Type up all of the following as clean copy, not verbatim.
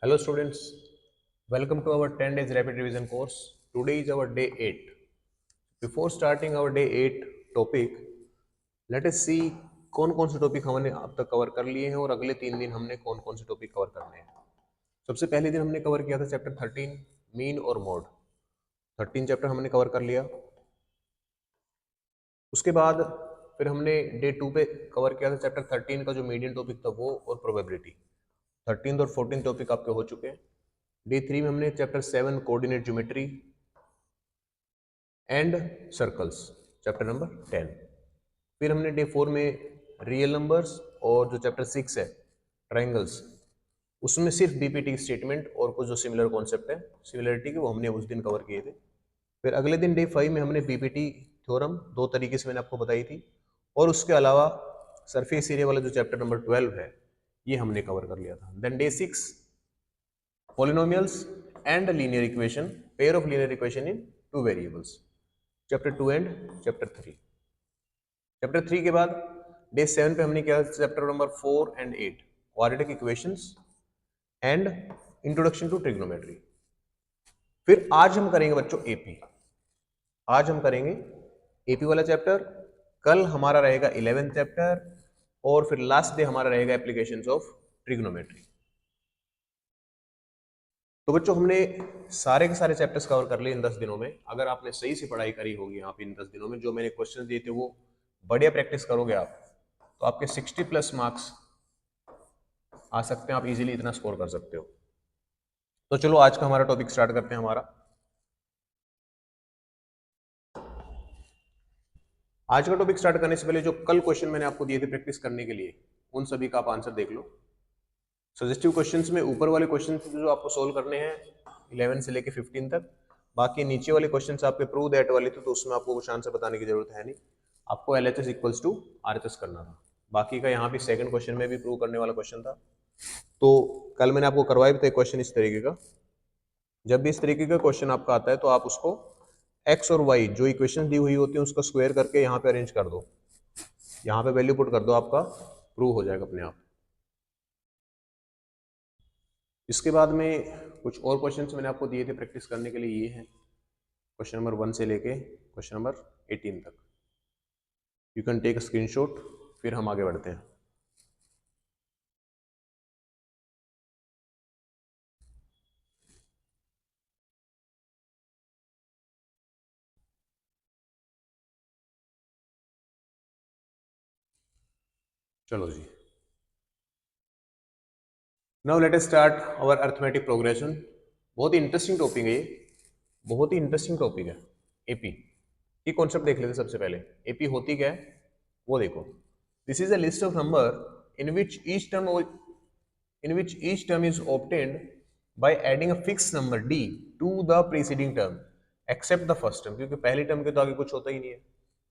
Hello students, welcome to our 10 days rapid revision course. Today is our day 8. Before starting our day 8 topic, let us see कौन कौन से topic हमने अब तक cover कर लिए हैं और अगले 3 दिन हमने कौन कौन से टॉपिक कवर करने हैं। सबसे पहले दिन हमने कवर किया था चैप्टर 13 मीन और मोड। 13 चैप्टर हमने कवर कर लिया। उसके बाद फिर हमने डे 2 पे कवर किया था चैप्टर 13 का जो मीडियन टॉपिक था वो और प्रोबेबिलिटी। 13 और 14 टॉपिक आपके हो चुके हैं। डे 3 में हमने chapter 7 coordinate geometry and circles chapter number 10। फिर हमने डे 4 में रियल नंबर्स और जो चैप्टर 6 है ट्रायंगल्स उसमें सिर्फ बीपीटी स्टेटमेंट और कुछ जो सिमिलर कॉन्सेप्ट है सिमिलरिटी के वो हमने उस दिन कवर किए थे। फिर अगले दिन डे 5 में हमने बीपीटी थ्योरम दो तरीके से मैंने आपको बताई थी और उसके अलावा सरफेस एरिया वाला जो चैप्टर नंबर 12 है ये हमने कवर कर लिया था। Then day 6 polynomials and a linear equation, pair of linear equation in two variables, chapter 2 and chapter 3। chapter 3 के बाद डे 7 पे हमने किया chapter number 4 and 8 quadratic equations and introduction to trigonometry। फिर आज हम करेंगे बच्चों एपी। आज हम करेंगे एपी वाला चैप्टर। कल हमारा रहेगा 11th चैप्टर और फिर लास्ट डे हमारा रहेगा एप्लीकेशंस ऑफ ट्रिग्नोमेट्री। तो बच्चों हमने सारे के सारे चैप्टर्स कवर कर लिए इन 10 दिनों में। अगर आपने सही से पढ़ाई करी होगी यहाँ पे इन 10 दिनों में जो मैंने क्वेश्चन दिए थे वो बढ़िया प्रैक्टिस करोगे आप तो आपके 60+ मार्क्स आ सकते हैं। आप इजीली इतना स्कोर कर सकते हो। तो चलो आज का हमारा टॉपिक स्टार्ट करते हैं। हमारा आज का टॉपिक स्टार्ट करने से पहले जो कल क्वेश्चन मैंने आपको दिए थे प्रैक्टिस करने के लिए उन सभी का आप आंसर देख लो। सजेस्टिव क्वेश्चंस में ऊपर वाले क्वेश्चन जो आपको सोल्व करने हैं 11 से लेके 15 तक। बाकी नीचे वाले क्वेश्चन आपके प्रूव दैट वाले थे तो उसमें आपको कुछ आंसर बताने की जरूरत है नहीं। आपको LHS इक्वल्स टू RHS करना था। बाकी का यहाँ पे सेकंड क्वेश्चन में भी प्रूव करने वाला क्वेश्चन था। तो कल मैंने आपको करवाया था क्वेश्चन इस तरीके का। जब भी इस तरीके का क्वेश्चन आपका आता है तो आप उसको x और y जो इक्वेशन दी हुई होती है उसका स्क्वायर करके यहाँ पे अरेंज कर दो, यहाँ पे वैल्यू पुट कर दो, आपका प्रूव हो जाएगा अपने आप। इसके बाद में कुछ और क्वेश्चंस मैंने आपको दिए थे प्रैक्टिस करने के लिए। ये हैं क्वेश्चन नंबर 1 से लेके क्वेश्चन नंबर 18 तक। You can take a screenshot. फिर हम आगे बढ़ते हैं। चलो जी, now let us start our arithmetic progression. बहुत ही इंटरेस्टिंग टॉपिक है ये, बहुत ही इंटरेस्टिंग टॉपिक है। एपी की कॉन्सेप्ट देख लेते हैं सबसे पहले। एपी होती क्या है वो देखो। This is a list of number in which each term is obtained by adding a fixed number d to the preceding term except the first term। क्योंकि पहली टर्म के तो आगे कुछ होता ही नहीं है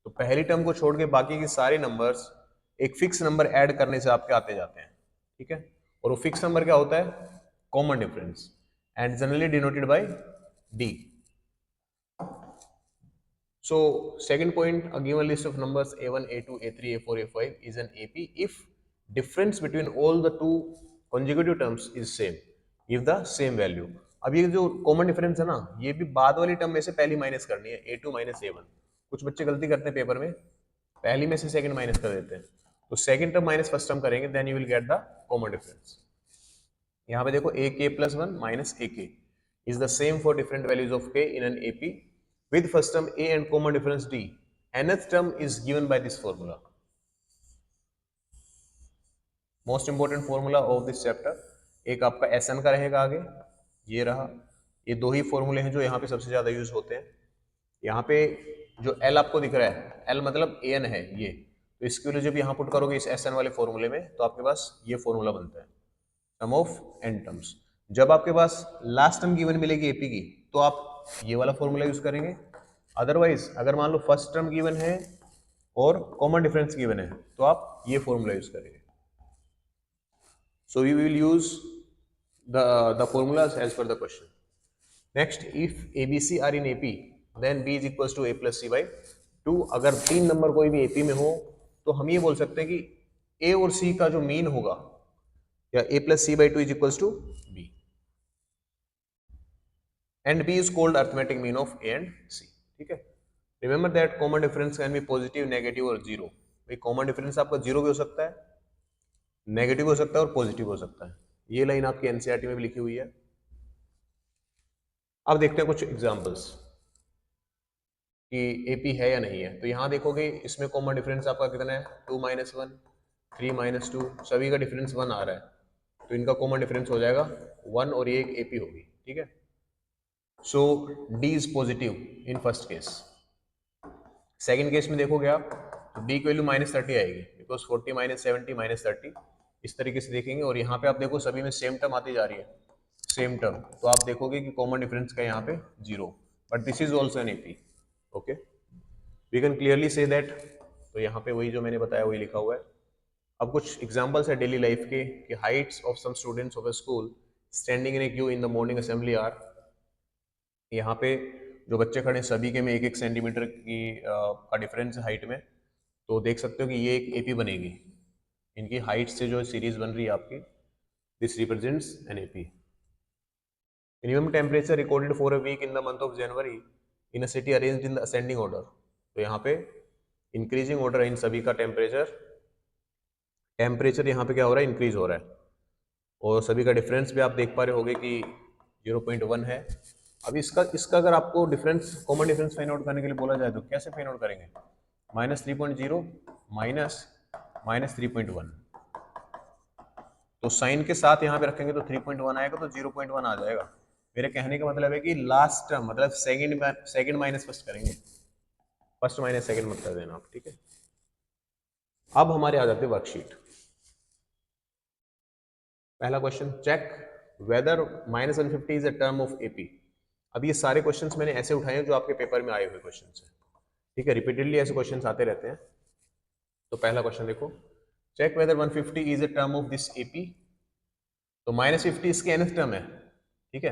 तो पहली टर्म को छोड़ के बाकी के सारे नंबर्स एक फिक्स नंबर ऐड करने से आपके आते जाते हैं। ठीक है, और वो फिक्स नंबर क्या होता है? Common difference and generally denoted by d। So second point, a given list of numbers a1, a2, a3, a4, a5 is an AP if difference between all the two consecutive terms is same, give the same value। अब ये जो common difference है ना ये भी बाद वाली term में से पहली माइनस करनी है, a2 माइनस a1। कुछ बच्चे गलती करते हैं पेपर में, पहली में से सेकंड माइनस कर देते हैं। तो second term minus first term करेंगे then you will get the common difference. यहाँ पे देखो ak+1 minus ak is the same for different values of k in an AP with first term a and common difference d। nth term is given by this formula। Most important formula of this chapter. एक आपका SN का रहेगा आगे, ये रहा। ये दो ही फॉर्मूले हैं जो यहाँ पे सबसे ज्यादा यूज होते हैं। यहाँ पे जो L आपको दिख रहा है, L मतलब AN है ये, तो इसके लिए जब यहाँ पुट करोगे इस SN वाले फॉर्मूले में तो आपके पास ये फॉर्मूला बनता है, सम ऑफ n टर्म्स। जब आपके पास लास्ट टर्म गिवन मिलेगी एपी की तो आप ये वाला फॉर्मूला यूज करेंगे। अदरवाइज अगर मान लो फर्स्ट टर्म गिवन है और कॉमन डिफरेंस गिवन है तो आप ये फॉर्मूला यूज करेंगे। So we will use the formulas as per the question. Next, if ABC are in AP then B is equal to A+C/2। अगर तीन नंबर कोई भी AP में हो तो हम ये बोल सकते हैं कि A और C का जो मीन होगा या A+C/2 is equal to B। And B is called arithmetic mean of A and C. ठीक है, remember that common difference can be positive, negative और जीरो। भाई कॉमन डिफरेंस आपका जीरो भी हो सकता है, नेगेटिव हो सकता है और पॉजिटिव हो सकता है। ये लाइन आपकी एनसीईआरटी में भी लिखी हुई है। अब देखते हैं कुछ एग्जांपल्स कि एपी है या नहीं है। तो यहाँ देखोगे इसमें कॉमन डिफरेंस आपका कितना है, 2 - 1, 3 - 2, सभी का डिफरेंस 1 आ रहा है, तो इनका कॉमन डिफरेंस हो जाएगा 1 और ये एक एपी होगी। ठीक है, so D is positive in first case. Second case में देखोगे आप तो डी की वैल्यू -30 आएगी, बिकॉज 40 - 70 - 30 इस तरीके से देखेंगे। और यहाँ पे आप देखो सभी में सेम टर्म आती जा रही है, सेम टर्म, तो आप देखोगे कि कॉमन डिफरेंस का यहाँ पे 0, but this is also an AP. Okay, we can clearly see that. तो यहाँ पे वही जो मैंने बताया वही लिखा हुआ है। अब कुछ एग्जांपल्स है डेली लाइफ के कि heights of some students of a school standing in a queue in the morning assembly are. यहाँ पे जो बच्चे खड़े हैं सभी के में 1-1 सेंटीमीटर की का डिफरेंस है हाइट में, तो देख सकते हो कि ये एक एपी बनेगी। इनकी हाइट से जो सीरीज बन रही है आपकी, this represents an AP. Minimum temperature recorded for a week in the month of January in a city arranged in the ascending order. तो यहाँ पे इंक्रीजिंग ऑर्डर है इन सभी का टेम्परेचर यहाँ पे क्या हो रहा है, इंक्रीज हो रहा है। और सभी का डिफरेंस भी आप देख पा रहे होगे कि 0.1 है। अब इसका इसका अगर आपको difference, common difference find out करने के लिए बोला जाए तो कैसे फाइंड आउट करेंगे, -3.0 माइनस 3.1, तो साइन के साथ यहाँ पे रखेंगे तो 3.1 आएगा, तो 0.1 आ जाएगा। मेरे कहने का मतलब है कि लास्ट टर्म मतलब सेकंड माइनस फर्स्ट करेंगे, फर्स्ट माइनस सेकंड मत कर देना आप। ठीक है, अब हमारे आ जाते हैं वर्कशीट। पहला question, check whether -150 is a term of AP. अब ये सारे क्वेश्चंस मैंने ऐसे उठाए हैं जो आपके पेपर में आए हुए क्वेश्चंस हैं। ठीक है, रिपीटेडली ऐसे क्वेश्चंस आते रहते हैं। तो पहला क्वेश्चन देखो, check whether 150 is a term of this AP. तो -50 इसके nth टर्म है। ठीक है,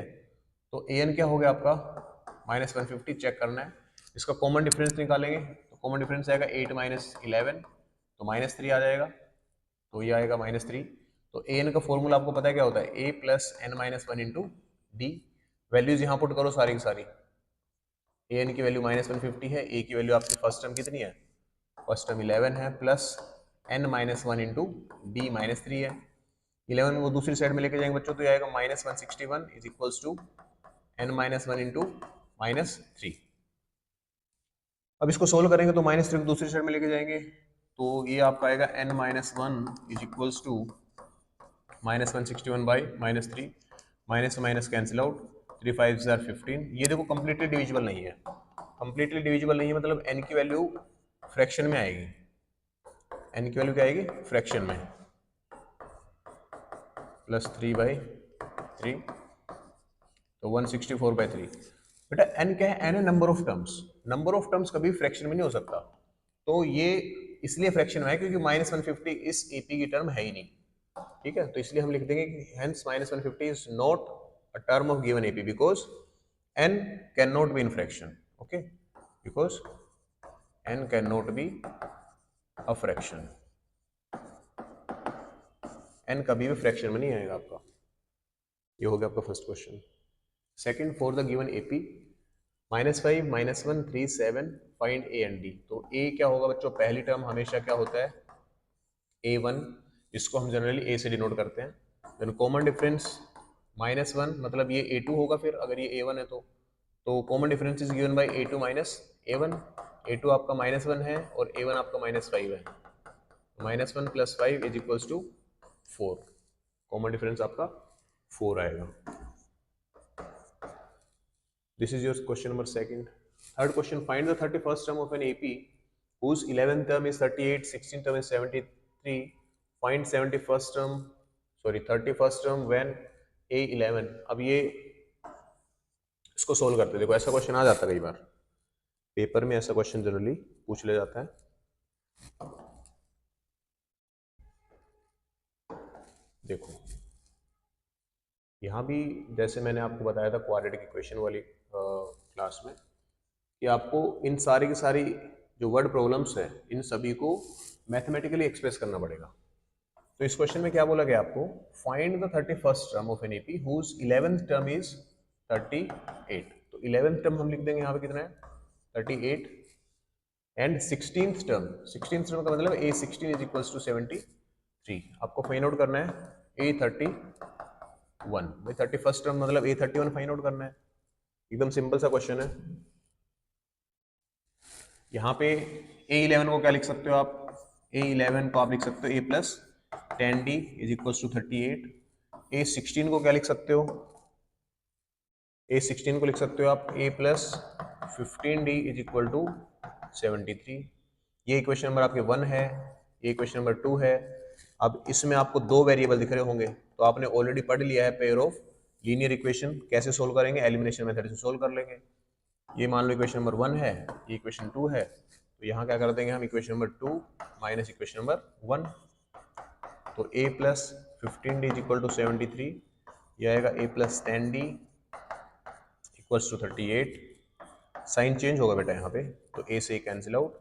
तो an क्या हो गया आपका, -150 चेक करना है। इसका कॉमन डिफरेंस निकालेंगे, तो कॉमन डिफरेंस आएगा 8 - 11, तो -3 आ जाएगा, तो ये आएगा -3। तो an का फॉर्मूला आपको पता है क्या होता है, a + n - 1 into D. Values यहाँ पुट करो सारी की सारी। an की वैल्यू -150 है, a की वैल्यू आपकी फर्स्ट टर्म कितनी है, फर्स्ट टर्म 11 है, प्लस n - 1 इंटू डी -3 है। 11 वो दूसरी साइड में लेके जाएंगे बच्चों, तो ये आएगा -161 is equals to n - 1 into -3। अब इसको सोल्व करेंगे तो -3 को दूसरी साइड में लेके जाएंगे, तो ये आपका आएगा n - 1 is equals to -161 by -3, minus minus cancel out, 3 5 are 15। ये देखो कंप्लीटली डिविजिबल नहीं है, कंप्लीटली डिविजिबल नहीं है मतलब n की वैल्यू फ्रैक्शन में आएगी, n की वैल्यू क्या आएगी, फ्रैक्शन में, +3/3, तो 164/3। बेटा n क्या है, n है number of terms, number of terms कभी फ्रैक्शन में नहीं हो सकता, तो ये इसलिए फ्रैक्शन में है क्योंकि -150 इस एपी की टर्म है ही नहीं। ठीक है, तो इसलिए हम लिख देंगे कि hence -150 is not a term of given AP because n can not be in fraction. Okay, because n can not be a fraction, n कभी भी फ्रैक्शन में नहीं आएगा आपका। ये हो गया आपका first question. Second, for the given AP -5 -1 3 7 find A and D. तो a क्या होगा बच्चों, पहली टर्म हमेशा क्या होता है, a1, जिसको हम जनरली a से डिनोट करते हैं। देन कॉमन डिफरेंस -1 मतलब ये a2 होगा, फिर अगर ये a1 है तो common difference is given by a2 - a1। a2 आपका -1 है और a1 आपका -5 है, -1 + 5 is equals to 4। Common difference आपका 4 आएगा। This is your question number second. Third question, find the 31st term of an AP whose 11th term is 38, 16th term is 73, find 71st term, sorry 31st term when a11। अब ये इसको solve करते हैं। देखो ऐसा question आ जाता है कई बार पेपर में, ऐसा क्वेश्चन जनरली पूछ लिया जाता है। देखो यहाँ भी जैसे मैंने आपको बताया था क्वाड्रेटिक इक्वेशन वाली क्लास में कि आपको इन सारी की सारी जो वर्ड प्रॉब्लम्स है इन सभी को मैथमेटिकली एक्सप्रेस करना पड़ेगा। तो इस क्वेश्चन में क्या बोला गया आपको, find the 31st term of an AP whose 11th term is 38। तो 11th टर्म हम लिख देंगे यहाँ पे कितना है 38 एंड 16th टर्म का मतलब A16 इज इक्वल्स टू 73। आपको फाइंड आउट करना है A31 भाई 31st टर्म मतलब A31 फाइंड आउट करना है। एकदम सिंपल सा क्वेश्चन है। यहाँ पे A11 को क्या लिख सकते हो आप A11 को आप लिख सकते हो A plus 10D is equals to 38। A16 को क्या लिख सकते हो A16 को लिख सकते हो आप A plus 15D is equal to 73। ये इक्वेशन नंबर आपके 1 है, ये इक्वेशन नंबर 2 है। अब इसमें आपको दो वेरिएबल दिख रहे होंगे तो आपने ऑलरेडी पढ़ लिया है पेयर ऑफ लीनियर इक्वेशन कैसे सोल्व करेंगे, एलिमिनेशन मेथड से सोल्व कर लेंगे। ये मान लो इक्वेशन नंबर 1 है, ये इक्वेशन 2 है, तो यहाँ क्या कर देंगे हम equation number 2 minus equation number 1। तो A plus 15D is equal to 73, ये आएगा A plus 10D equals to 38। Sign change होगा बेटा यहाँ पे, तो A से cancel out,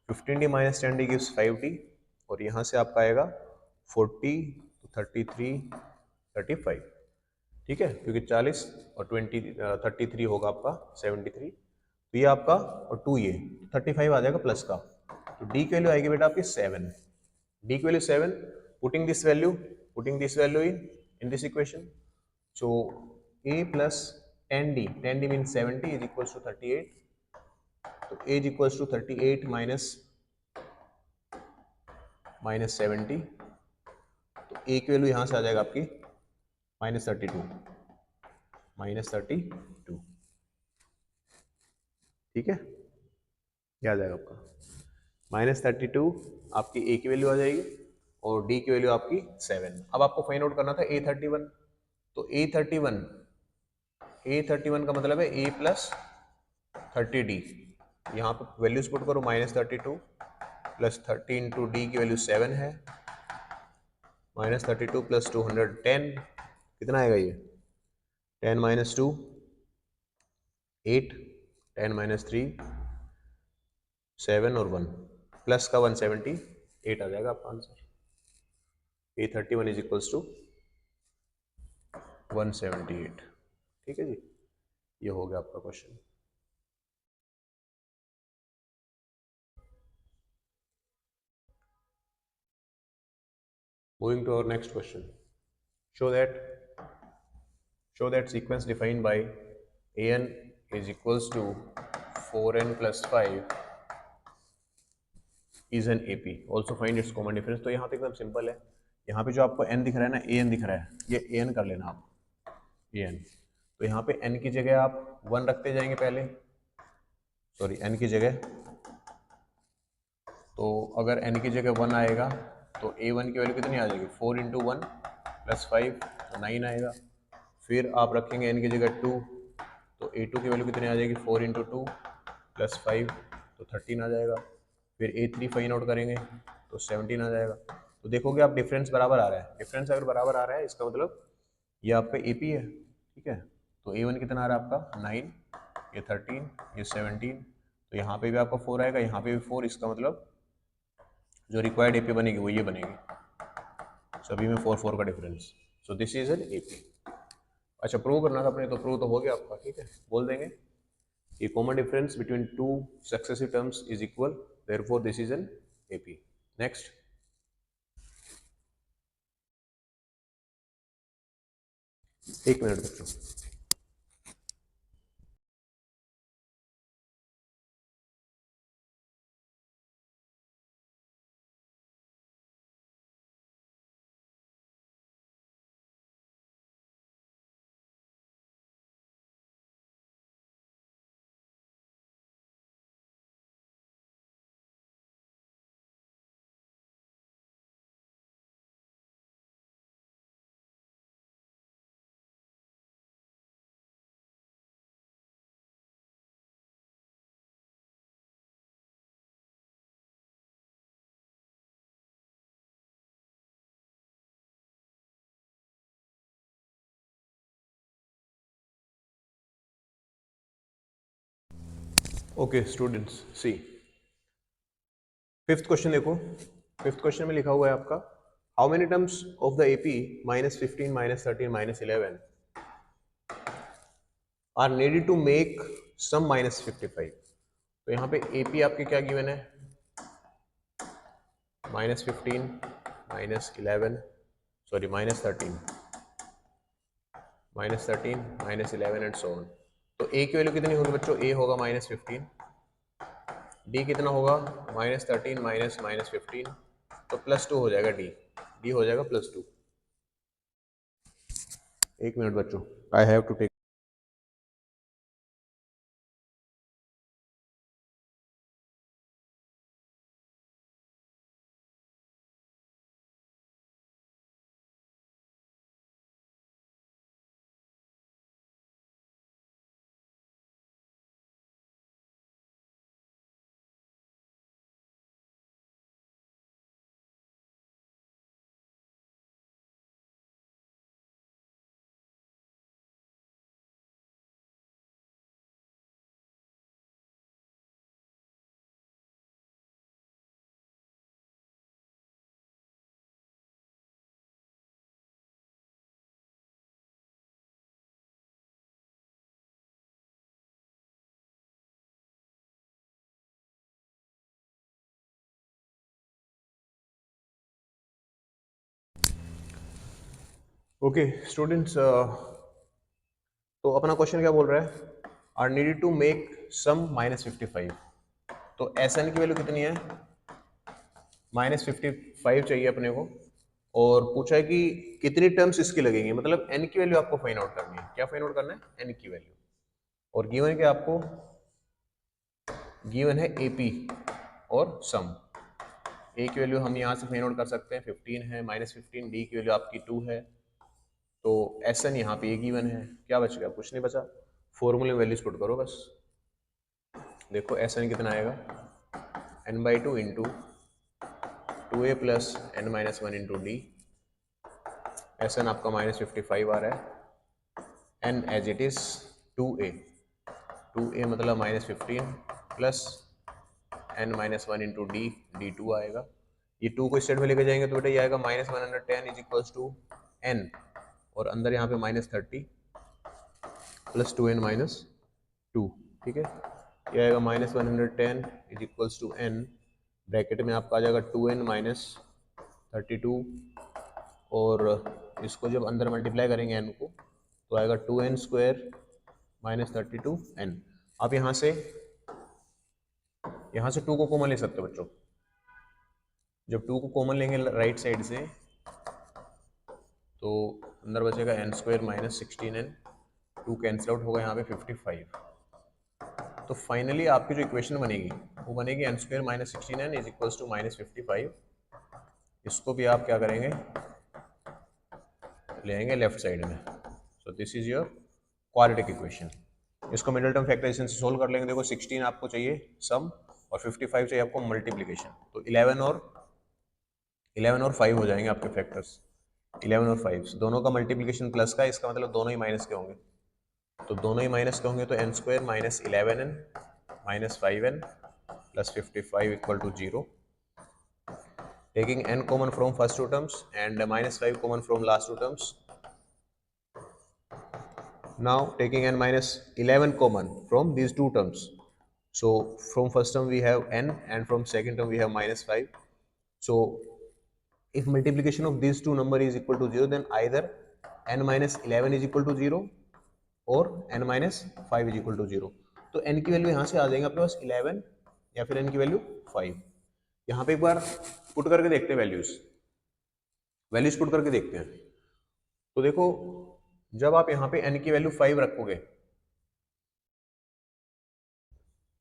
15D minus 10D gives 5D और यहाँ से आपका आएगा 40 तो 33 35। ठीक है, क्योंकि 40 और 33 होगा आपका 73, तो ये आपका और 2 ये 35 आ जाएगा प्लस का। तो D की वैल्यू आएगी बेटा आपकी 7, D की value 7। Putting this value in this equation, so A plus 10D means 70 is equals to 38। तो A is equals to 38 minus 70। तो A की वैल्यू यहाँ से आ जाएगा आपकी माइनस 32। ठीक है, क्या आ जाएगा आपका माइनस 32 आपकी A की वैल्यू आ जाएगी और D की वैल्यू आपकी 7। अब आपको फाइंड आउट करना था A31। तो A31 का मतलब है A प्लस 30D। यहाँ पे वैल्यूज पुट करो, माइनस 32 प्लस 30 इंटू D की वैल्यू 7 है, माइनस 32 प्लस 210 कितना आएगा ये 10 माइनस 2 8, 10 माइनस 3 7 और 1 प्लस का 178 आ जाएगा आपका answer. A31 is equals to 178। ठीक है जी, ये हो गया आपका question. Moving to our next question. Show that sequence defined by an is equals to 4n plus 5 is an AP. Also find its common difference. तो यहाँ पे एकदम सिंपल है, यहाँ पे जो आपको n दिख रहा है ना, an दिख रहा है, ये an कर लेना आप an। तो यहाँ पे n की जगह आप 1 रखते जाएंगे पहले, सॉरी n की जगह, तो अगर n की जगह 1 आएगा तो a1 की वैल्यू कितनी आ जाएगी 4 इंटू 1 प्लस 5 तो 9 आएगा। फिर आप रखेंगे n की जगह 2 तो a2 की वैल्यू कितनी आ जाएगी 4 इंटू 2 प्लस 5 तो 13 आ जाएगा। फिर a3 फाइंड आउट करेंगे तो 17 आ जाएगा। तो देखोगे आप डिफरेंस बराबर आ रहा है, डिफरेंस अगर बराबर आ रहा है इसका मतलब ये आपका AP है। ठीक है, तो a1 कितना आ रहा है आपका 9, ये 13, ये 17, तो यहाँ पे भी आपका 4 आएगा, यहाँ पे भी 4, इसका मतलब जो रिक्वायर्ड AP बनेगी वो ये बनेगी, सभी में 4 4 का difference. So this is an AP। अच्छा, प्रूव करना था अपने, तो प्रूव तो हो गया आपका। ठीक है, बोल देंगे कि common difference between two successive terms is equal, therefore this is an AP। Next, एक मिनट बच्चों। Okay students, see fifth question देखो। फिफ्थ क्वेश्चन में लिखा हुआ है आपका how many terms of the AP -15 -13 -11 are needed to make sum -55। तो यहाँ पे AP आपके क्या गिवन है, -15 -11 सॉरी -13 -11 एंड सो ऑन। तो A की वैल्यू कितनी होगी बच्चों, A होगा -15, D कितना होगा -13 -15, तो +2 हो जाएगा D हो जाएगा +2। एक मिनट बच्चों, I have to take. Okay students, तो अपना क्वेश्चन क्या बोल रहा है, are needed to make sum -55। तो SN की वैल्यू कितनी है, -55 चाहिए अपने को, और पूछा है कि कितनी टर्म्स इसकी लगेंगी, मतलब N की वैल्यू आपको फाइंड आउट करनी है। क्या फाइंड आउट करना है, N की वैल्यू। और गिवन है कि आपको गिवन है AP और सम। A की वैल्यू हम यहाँ से फाइंड आउट कर सकते हैं, 15 है, -15, D की वैल्यू आपकी 2 है, तो SN यहाँ पे ये गिवन है। क्या बच गया, कुछ नहीं बचा, फॉर्मूले वैल्यूज पुट करो बस। देखो SN कितना आएगा, n/2 into 2a plus n-1 into D। SN आपका -55 आ रहा है, n as it is 2a, 2a मतलब -15 plus n-1 into D, D2 आएगा। ये 2 को स्टेट में लेके जाएंगे तो बेटा ये आएगा -110 इज इक्वल्स टू n, और अंदर यहाँ पे -30 प्लस 2n-2, ठीक है। ये आएगा -110 is equals to n, bracket में आपका आ जाएगा 2n-32, और इसको जब अंदर मल्टीप्लाई करेंगे n को तो आएगा 2n² -32n। आप यहाँ से 2 को कॉमन ले सकते हो बच्चों। जब 2 को कॉमन लेंगे राइट साइड से तो अंदर बचेगा n² -16n, 2 कैंसिल आउट होगा यहाँ पे 55। तो फाइनली आपकी जो इक्वेशन बनेगी वो बनेगी n² -16n is equals to -55। इसको भी आप क्या करेंगे, ले आएंगे लेफ्ट साइड में। So this is your quadratic equation. इसको मिडिल टर्म फैक्टराइजेशन से सोल्व कर लेंगे। देखो 16 आपको चाहिए सम और 55 चाहिए आपको मल्टीप्लिकेशन, तो 11 और 5 हो जाएंगे आपके फैक्टर्स। 11 और 5 दोनों का मल्टीप्लिकेशन प्लस का, इसका मतलब दोनों ही माइनस के होंगे, तो दोनों ही माइनस के होंगे, तो n² -11n -5n plus 55 equal to 0। Taking n common from first two terms and -5 common from last two terms. Now taking n minus 11 common from these two terms. So from first term we have n and from second term we have -5. So if multiplication of these two number is equal to 0, then either n minus 11 is equal to 0 और n minus 5 is equal to 0. तो n की value यहाँ से आ जाएंगे अपने पास 11 या फिर n की वैल्यू 5। यहाँ पे एक बार पुट करके देखते हैं वैल्यूज पुट करके देखते हैं। तो देखो जब आप यहाँ पे n की वैल्यू 5 रखोगे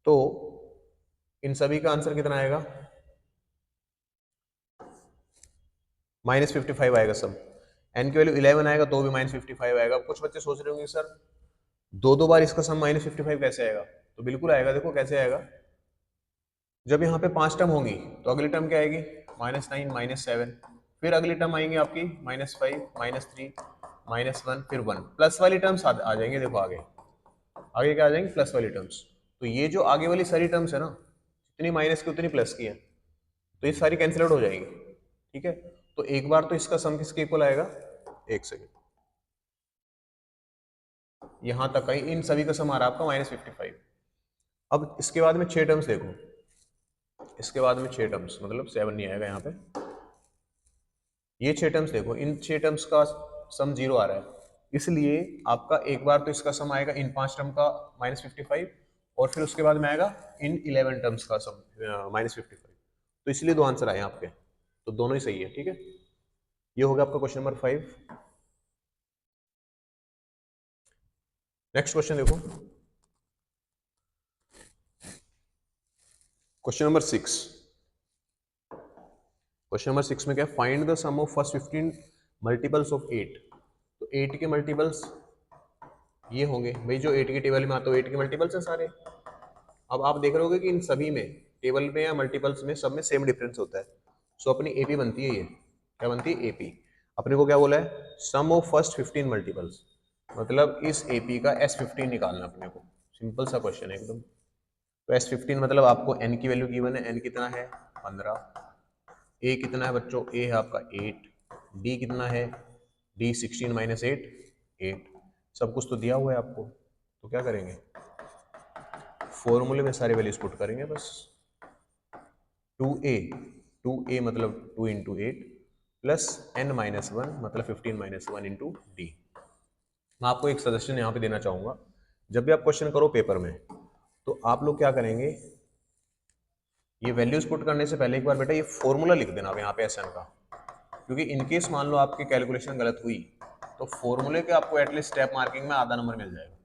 तो इन सभी का आंसर कितना आएगा, -55 आएगा सब। n की वैल्यू 11 आएगा तो भी -55 आएगा। कुछ बच्चे सोच रहे होंगे सर दो बार इसका सम -55 कैसे आएगा, तो बिल्कुल आएगा। देखो कैसे आएगा, जब यहाँ पे 5 टर्म होंगी तो अगली टर्म क्या आएगी, -9 -7, फिर अगली टर्म आएंगी आपकी -5 -3 -1 फिर 1, प्लस वाली टर्म्स आ जाएंगे। देखो आगे क्या आ जाएंगे, प्लस वाली टर्म्स। तो ये जो आगे वाली सारी टर्म्स है ना, जितनी माइनस की उतनी प्लस की है, तो ये सारी कैंसिल आउट हो जाएंगी, ठीक है। तो एक बार तो इसका सम किसके इक्वल आएगा, एक सेकेंड, यहाँ तक का ही, इन सभी का सम आ रहा है आपका -55। अब इसके बाद में 6 टर्म्स देखो, इसके बाद में 6 टर्म्स मतलब 7 नहीं आएगा यहाँ पे, ये 6 टर्म्स देखो, इन 6 टर्म्स का सम 0 आ रहा है, इसलिए आपका एक बार तो इसका सम आएगा इन 5 टर्म का -55, और फिर उसके बाद में आएगा इन 11 टर्म्स का सम -55। तो इसलिए 2 आंसर आए आपके, तो दोनों ही सही है, ठीक है। ये हो गया आपका क्वेश्चन नंबर 5। नेक्स्ट क्वेश्चन देखो, क्वेश्चन नंबर 6। क्वेश्चन नंबर 6 में क्या, find the sum of first 15 multiples of 8। तो 8 के मल्टीपल्स ये होंगे भाई, जो 8 की टेबल में आता है 8 के मल्टीपल्स हैं सारे। अब आप देख रहे होगे कि इन सभी में, टेबल में या मल्टीपल्स में, सब में सेम डिफरेंस होता है। सो अपनी एपी बनती है, ये क्या बनती है, एपी। अपने को क्या बोला है, सम ऑफ फर्स्ट 15 मल्टीपल्स, मतलब इस एपी का S15 निकालना अपने को। सिंपल सा क्वेश्चन है एकदम। तो S15 मतलब आपको n की वैल्यू गिवन है, n कितना है 15, a कितना है बच्चों, a है आपका 8, d कितना है, d 16 माइनस 8 8। सब कुछ तो दिया हुआ है आपको, तो क्या करेंगे, फॉर्मूले में सारे वैल्यूज पुट करेंगे बस। 2a मतलब 2 इंटू 8 प्लस n माइनस 1 मतलब 15 माइनस 1 इंटू डी। मैं आपको एक सजेशन यहाँ पे देना चाहूँगा, जब भी आप क्वेश्चन करो पेपर में, तो आप लोग क्या करेंगे, ये वैल्यूज पुट करने से पहले एक बार बेटा ये फॉर्मूला लिख देना अब यहाँ पे SN का, क्योंकि इनकेस मान लो आपकी कैलकुलेशन गलत हुई तो फॉर्मूले के आपको एटलीस्ट स्टेप मार्किंग में आधा नंबर मिल जाएगा,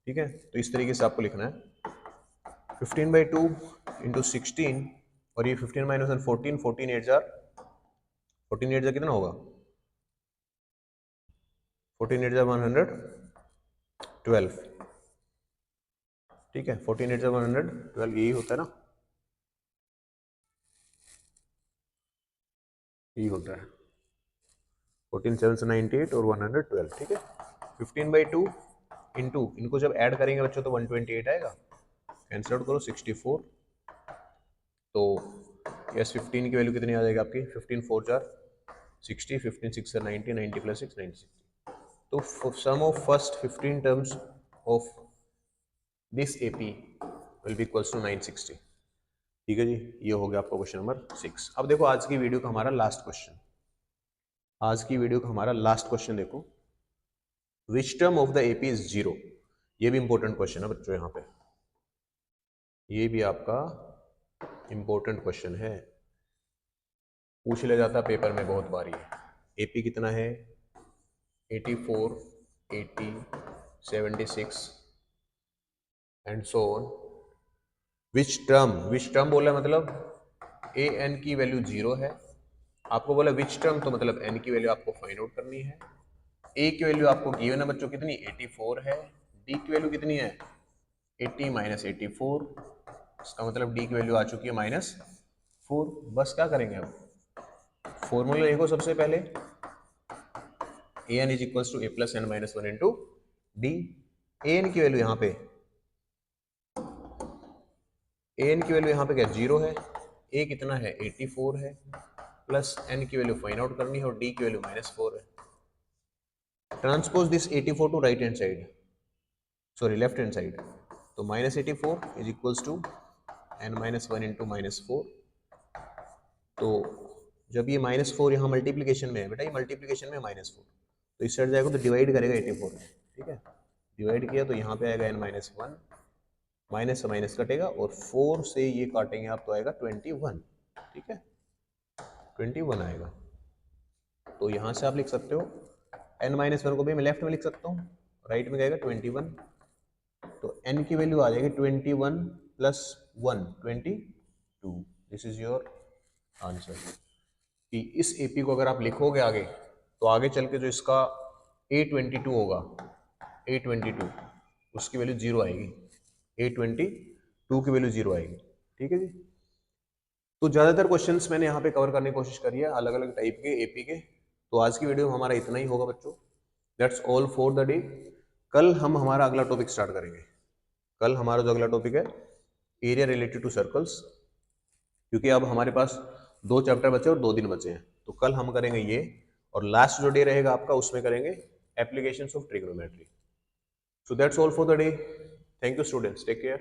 ठीक है। तो इस तरीके से आपको लिखना है 15/2 इंटू 16, और ये 15 माइनस 1 14, 14 8 जार, 14 8 जार कितना होगा, 14 8 जार 112, ठीक है। 14 8 जार 112 यही होता है ना, यही होता है 14 7 से 98 और 112, ठीक है। 15/2 इंटू, इनको जब ऐड करेंगे बच्चों तो 128 आएगा, कैंसिल आउट करो 64, तो S15 की वैल्यू कितनी आ जाएगी आपकी, 15 4 जार 60, 15 6 90, 90 प्लस 6 90। तो sum of first 15 terms of this AP will be equals to 960, ठीक है जी। ये हो गया आपका क्वेश्चन नंबर 6। अब देखो आज की वीडियो का हमारा लास्ट क्वेश्चन, आज की वीडियो का हमारा लास्ट क्वेश्चन देखो, which term of the AP is 0। ये भी इंपॉर्टेंट क्वेश्चन है बच्चों, यहाँ पे ये भी आपका इंपॉर्टेंट क्वेश्चन है, पूछ लिया जाता है पेपर में बहुत बार। ये एपी कितना है, 84 80 76 and so on. Which term बोला मतलब ए एन की वैल्यू 0 है, आपको बोला विच टर्म, तो मतलब एन की वैल्यू आपको फाइंड आउट करनी है। ए की वैल्यू आपको गिवन है बच्चों कितनी, 84 है, डी की वैल्यू कितनी है 80 माइनस 84, इसका मतलब डी की वैल्यू आ चुकी है -4। बस क्या करेंगे अब, फॉर्मूला लिखो सबसे पहले, A N is equals to A plus N minus 1 into D. A N की वैल्यू यहाँ पे, ए एन की वैल्यू यहाँ पे क्या 0 है, ए कितना है 84 है, प्लस एन की वैल्यू फाइंड आउट करनी है, और डी की वैल्यू -4 है। Transpose this 84 to right hand side, sorry left hand side, तो -84 is equals to n minus 1 into -4। तो जब ये -4 यहाँ मल्टीप्लीकेशन में है बेटा, ये मल्टीप्लीकेशन में -4, तो इस साइड जाएगा तो डिवाइड करेगा 84 में, ठीक है। डिवाइड किया तो यहाँ पे आएगा n माइनस 1, माइनस से माइनस कटेगा, और 4 से ये काटेंगे आप तो आएगा 21, ठीक है 21 आएगा। तो यहाँ से आप लिख सकते हो n माइनस 1 को भी मैं लेफ्ट में लिख सकता हूँ, राइट में जाएगा 21, तो n की वैल्यू आ जाएगी 21 plus 1 22। This is your answer. कि इस एपी को अगर आप लिखोगे आगे, तो आगे चल के जो इसका A22 होगा, A22 उसकी वैल्यू 0 आएगी, A22 की वैल्यू 0 आएगी, ठीक है जी। तो ज़्यादातर क्वेश्चंस मैंने यहाँ पे कवर करने की कोशिश करी है, अलग अलग टाइप के एपी के। तो आज की वीडियो में हमारा इतना ही होगा बच्चों, that's all for the day. कल हम हमारा अगला टॉपिक स्टार्ट करेंगे। कल हमारा जो अगला टॉपिक है एरिया रिलेटेड टू सर्कल्स, क्योंकि अब हमारे पास 2 चैप्टर बचे और 2 दिन बचे हैं, तो कल हम करेंगे ये, और लास्ट जो डे रहेगा आपका उसमें करेंगे applications of trigonometry. So that's all for the day. Thank you students. Take care.